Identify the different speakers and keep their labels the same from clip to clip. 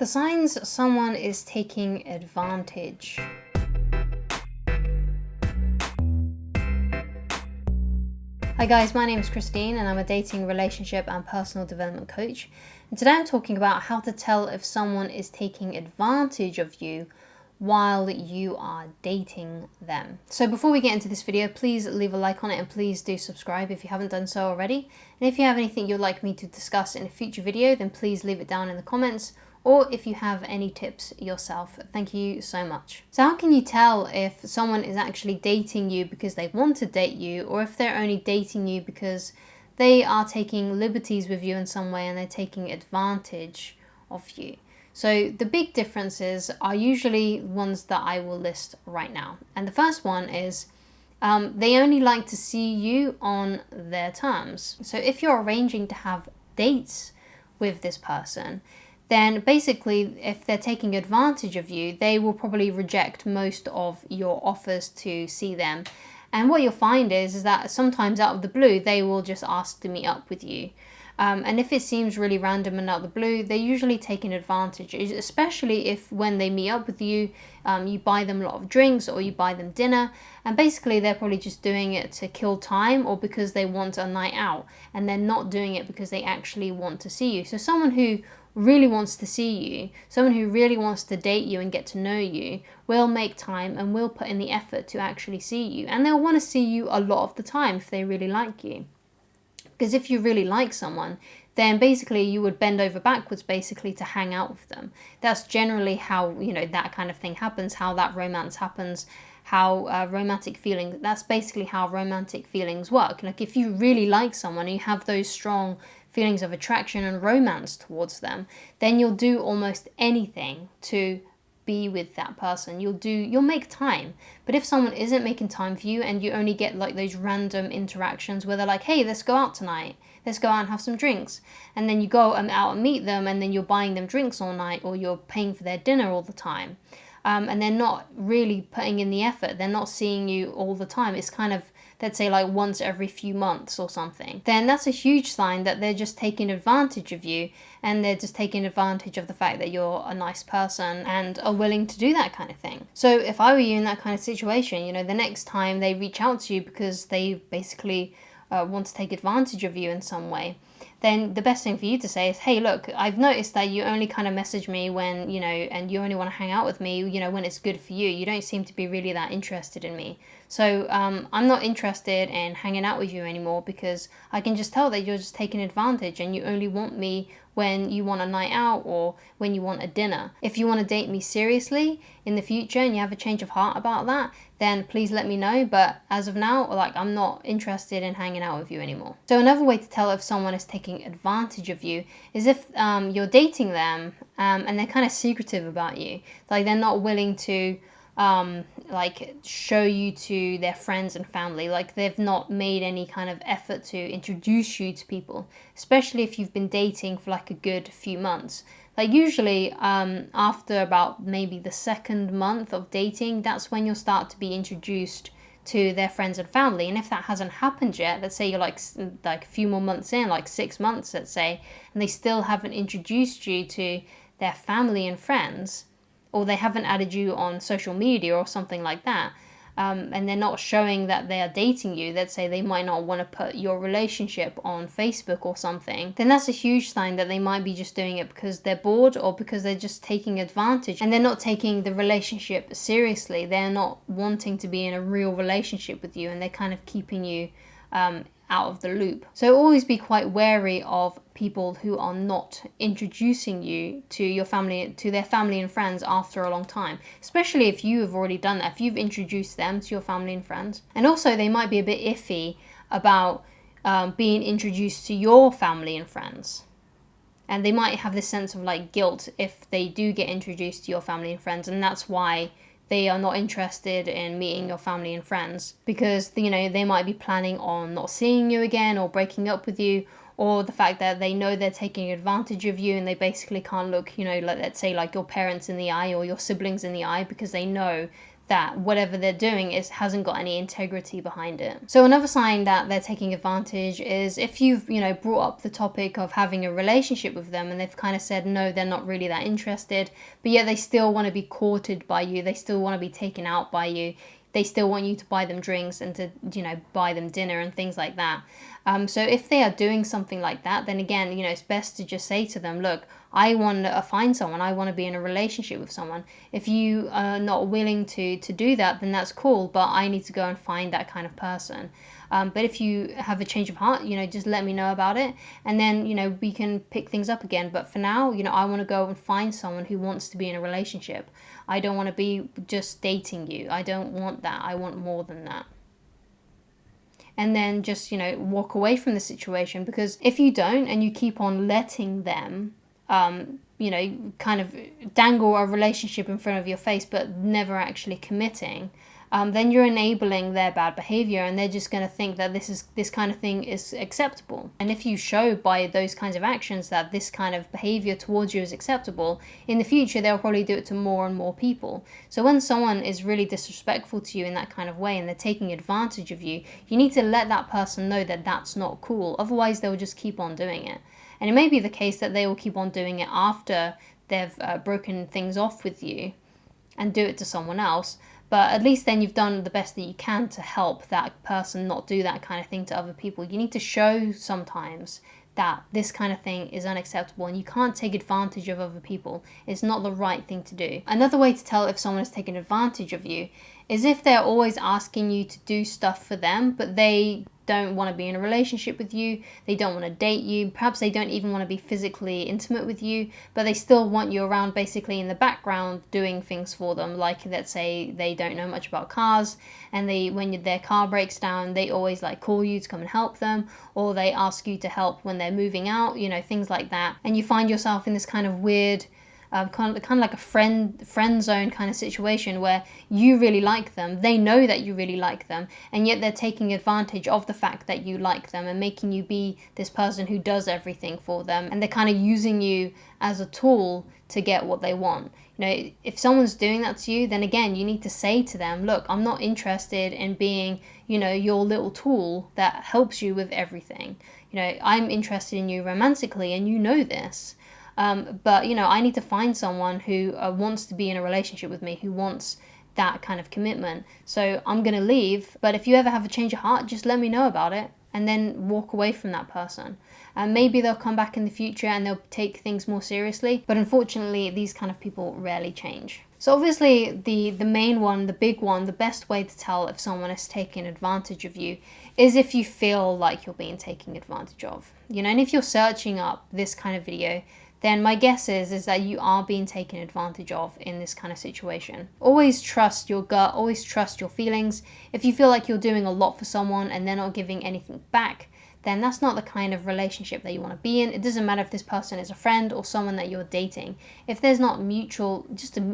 Speaker 1: The signs someone is taking advantage. Hi guys, my name is Christine and I'm a dating, relationship and personal development coach. And today I'm talking about how to tell if someone is taking advantage of you while you are dating them. So before we get into this video, please leave a like on it and please do subscribe if you haven't done so already. And if you have anything you'd like me to discuss in a future video, then please leave it down in the comments. Or if you have any tips yourself, thank you so much. So how can you tell if someone is actually dating you because they want to date you, or if they're only dating you because they are taking liberties with you in some way and they're taking advantage of you? So the big differences are usually ones that I will list right now. And the first one is they only like to see you on their terms. So if you're arranging to have dates with this person, then basically if they're taking advantage of you, they will probably reject most of your offers to see them. And what you'll find is that sometimes out of the blue, they will just ask to meet up with you. And if it seems really random and out of the blue, they're usually taking advantage, especially if when they meet up with you, you buy them a lot of drinks or you buy them dinner. And basically they're probably just doing it to kill time or because they want a night out. And they're not doing it because they actually want to see you. So someone who really wants to see you, someone who really wants to date you and get to know you, will make time and will put in the effort to actually see you. And they'll want to see you a lot of the time if they really like you. Because if you really like someone, then basically you would bend over backwards basically to hang out with them. That's generally how, that kind of thing happens, how that romance happens, how romantic feelings, that's basically how romantic feelings work. Like if you really like someone, you have those strong feelings of attraction and romance towards them, then you'll do almost anything to be with that person. You'll make time. But if someone isn't making time for you and you only get like those random interactions where they're like, hey, let's go out tonight, let's go out and have some drinks, and then you go out and meet them and then you're buying them drinks all night or you're paying for their dinner all the time, and they're not really putting in the effort, they're not seeing you all the time, it's kind of, let's say like once every few months or something, then that's a huge sign that they're just taking advantage of you and they're just taking advantage of the fact that you're a nice person and are willing to do that kind of thing. So if I were you in that kind of situation, the next time they reach out to you because they basically want to take advantage of you in some way, then the best thing for you to say is, hey, look, I've noticed that you only kind of message me when, and you only want to hang out with me, when it's good for you. You don't seem to be really that interested in me. So I'm not interested in hanging out with you anymore because I can just tell that you're just taking advantage and you only want me when you want a night out or when you want a dinner. If you want to date me seriously in the future and you have a change of heart about that, then please let me know. But as of now, I'm not interested in hanging out with you anymore. So another way to tell if someone is taking advantage of you is if you're dating them and they're kind of secretive about you. Like they're not willing to show you to their friends and family. Like they've not made any kind of effort to introduce you to people, especially if you've been dating for like a good few months. Like usually after about maybe the second month of dating, that's when you'll start to be introduced to their friends and family. And if that hasn't happened yet, let's say you're like a few more months in, like 6 months, let's say, and they still haven't introduced you to their family and friends, or they haven't added you on social media or something like that, and they're not showing that they are dating you, let's say they might not want to put your relationship on Facebook or something, then that's a huge sign that they might be just doing it because they're bored or because they're just taking advantage and they're not taking the relationship seriously. They're not wanting to be in a real relationship with you and they're kind of keeping you out of the loop. So always be quite wary of people who are not introducing you to your family, to their family and friends after a long time, especially if you have already done that, if you've introduced them to your family and friends. And also they might be a bit iffy about being introduced to your family and friends. And they might have this sense of like guilt if they do get introduced to your family and friends, and that's why they are not interested in meeting your family and friends, because they might be planning on not seeing you again or breaking up with you, or the fact that they know they're taking advantage of you and they basically can't look, let's say like your parents in the eye or your siblings in the eye, because they know that whatever they're doing hasn't got any integrity behind it. So another sign that they're taking advantage is if you've, brought up the topic of having a relationship with them and they've kind of said no, they're not really that interested, but yet they still want to be courted by you, they still want to be taken out by you, they still want you to buy them drinks and to, buy them dinner and things like that. So if they are doing something like that, then again, it's best to just say to them, look, I want to find someone, I want to be in a relationship with someone. If you are not willing to do that, then that's cool, but I need to go and find that kind of person. But if you have a change of heart, just let me know about it, and then, we can pick things up again. But for now, I want to go and find someone who wants to be in a relationship. I don't want to be just dating you. I don't want that. I want more than that. And then just, walk away from the situation, because if you don't and you keep on letting them, kind of dangle a relationship in front of your face but never actually committing, then you're enabling their bad behavior, and they're just going to think that this kind of thing is acceptable. And if you show by those kinds of actions that this kind of behavior towards you is acceptable, in the future they'll probably do it to more and more people. So when someone is really disrespectful to you in that kind of way and they're taking advantage of you, you need to let that person know that that's not cool. Otherwise they'll just keep on doing it. And it may be the case that they will keep on doing it after they've broken things off with you and do it to someone else. But at least then you've done the best that you can to help that person not do that kind of thing to other people. You need to show sometimes that this kind of thing is unacceptable and you can't take advantage of other people. It's not the right thing to do. Another way to tell if someone is taking advantage of you is if they're always asking you to do stuff for them, but they don't want to be in a relationship with you, they don't want to date you, perhaps they don't even want to be physically intimate with you, but they still want you around basically in the background doing things for them. Like, let's say they don't know much about cars, and when their car breaks down, they always call you to come and help them, or they ask you to help when they're moving out, things like that. And you find yourself in this kind of weird kind of like a friend zone kind of situation where you really like them, they know that you really like them, and yet they're taking advantage of the fact that you like them and making you be this person who does everything for them, and they're kind of using you as a tool to get what they want. If someone's doing that to you, then again, you need to say to them, look, I'm not interested in being, your little tool that helps you with everything. I'm interested in you romantically, and you know this. But, I need to find someone who wants to be in a relationship with me, who wants that kind of commitment. So I'm going to leave. But if you ever have a change of heart, just let me know about it and then walk away from that person. And maybe they'll come back in the future and they'll take things more seriously. But unfortunately, these kind of people rarely change. So obviously the main one, the big one, the best way to tell if someone is taking advantage of you is if you feel like you're being taken advantage of. And if you're searching up this kind of video, then my guess is that you are being taken advantage of in this kind of situation. Always trust your gut, always trust your feelings. If you feel like you're doing a lot for someone and they're not giving anything back, then that's not the kind of relationship that you want to be in. It doesn't matter if this person is a friend or someone that you're dating. If there's not mutual,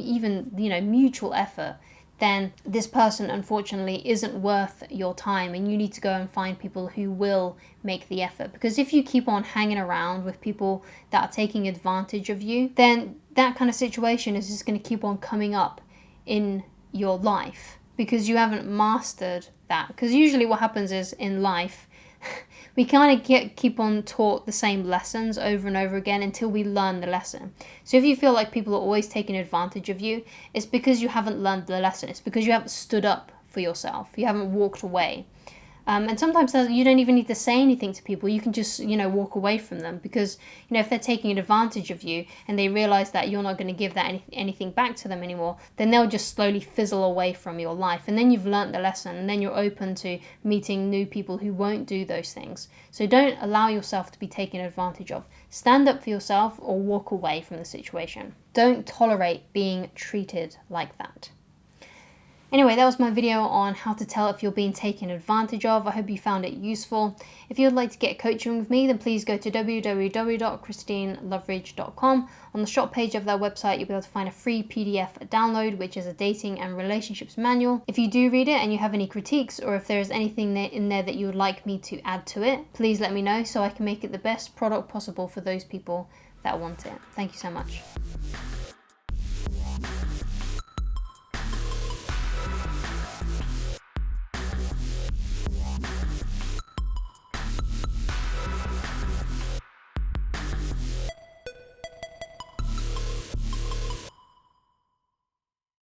Speaker 1: mutual effort, then this person unfortunately isn't worth your time, and you need to go and find people who will make the effort. Because if you keep on hanging around with people that are taking advantage of you, then that kind of situation is just going to keep on coming up in your life because you haven't mastered that. Because usually what happens is in life, we kind of keep on taught the same lessons over and over again until we learn the lesson. So if you feel like people are always taking advantage of you, it's because you haven't learned the lesson. It's because you haven't stood up for yourself. You haven't walked away. And sometimes you don't even need to say anything to people. You can just, walk away from them because, if they're taking advantage of you and they realize that you're not going to give that anything back to them anymore, then they'll just slowly fizzle away from your life. And then you've learnt the lesson, and then you're open to meeting new people who won't do those things. So don't allow yourself to be taken advantage of. Stand up for yourself or walk away from the situation. Don't tolerate being treated like that. Anyway, that was my video on how to tell if you're being taken advantage of. I hope you found it useful. If you'd like to get coaching with me, then please go to www.christineloveridge.com. On the shop page of that website, you'll be able to find a free PDF download, which is a dating and relationships manual. If you do read it and you have any critiques, or if there's anything in there that you would like me to add to it, please let me know so I can make it the best product possible for those people that want it. Thank you so much.